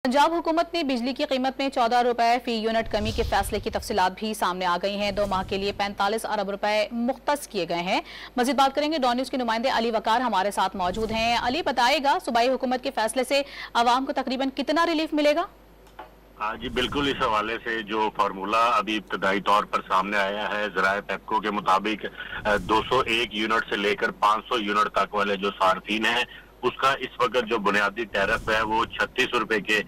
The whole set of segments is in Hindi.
पंजाब हुकूमत ने बिजली की कीमत में 14 रुपए फी यूनिट कमी के फैसले की तफसीलात भी सामने आ गई हैं। 2 माह के लिए 45 अरब रुपए मुख्तस किए गए हैं। मजीद बात करेंगे, डॉन न्यूज के नुमाइंदे अली वकार हमारे साथ मौजूद हैं। अली, बताएगा सूबाई हुकूमत के फैसले से आवाम को तकरीबन कितना रिलीफ मिलेगा? हाँ जी, बिल्कुल। इस हवाले से जो फार्मूला अभी इब्तदाई तौर पर सामने आया है, ज़राए पेप्को के मुताबिक 201 यूनिट से लेकर 500 यूनिट तक वाले जो सार्फिन हैं, उसका इस वक्त जो बुनियादी टैरिफ है वो 36 रुपए के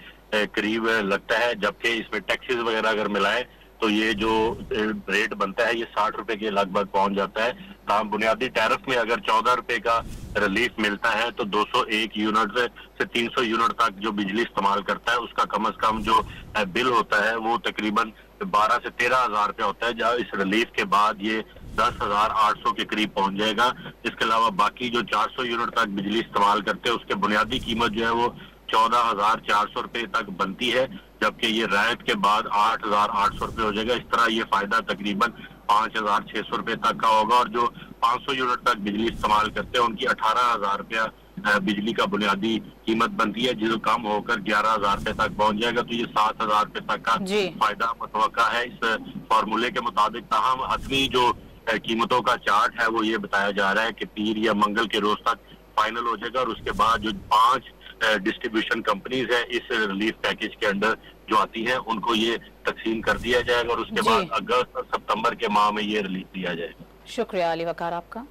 करीब लगता है, जबकि इसमें टैक्सेस वगैरह अगर मिलाए तो ये जो रेट बनता है ये 60 रुपए के लगभग पहुंच जाता है। तमाम बुनियादी टैरिफ में अगर 14 रुपए का रिलीफ मिलता है तो 201 यूनिट से 300 यूनिट तक जो बिजली इस्तेमाल करता है उसका कम से कम जो बिल होता है वो तकरीबन 12 से 13 हजार रुपया होता है, जहाँ इस रिलीफ के बाद ये 10,800 के करीब पहुंच जाएगा। इसके अलावा बाकी जो 400 यूनिट तक बिजली इस्तेमाल करते हैं उसके बुनियादी कीमत जो है वो 14,400 रुपए तक बनती है, जबकि ये रायत के बाद 8,800 रुपए हो जाएगा। इस तरह ये फायदा तकरीबन 5,600 रुपए तक का होगा और जो 500 यूनिट तक बिजली इस्तेमाल करते हैं उनकी 18,000 रुपया बिजली का बुनियादी कीमत बनती है, जो कम होकर 11,000 रुपए तक पहुंच जाएगा। तो ये 7,000 रुपए तक का फायदा मुतवक्का है इस फॉर्मूले के मुताबिक। ताहम हतमी जो कीमतों का चार्ट है वो ये बताया जा रहा है कि पीर या मंगल के रोज तक फाइनल हो जाएगा और उसके बाद जो 5 डिस्ट्रीब्यूशन कंपनीज है इस रिलीफ पैकेज के अंडर जो आती हैं उनको ये तकसीम कर दिया जाएगा और उसके बाद अगस्त और सितंबर के माह में ये रिलीफ दिया जाएगा। शुक्रिया अली वकार आपका।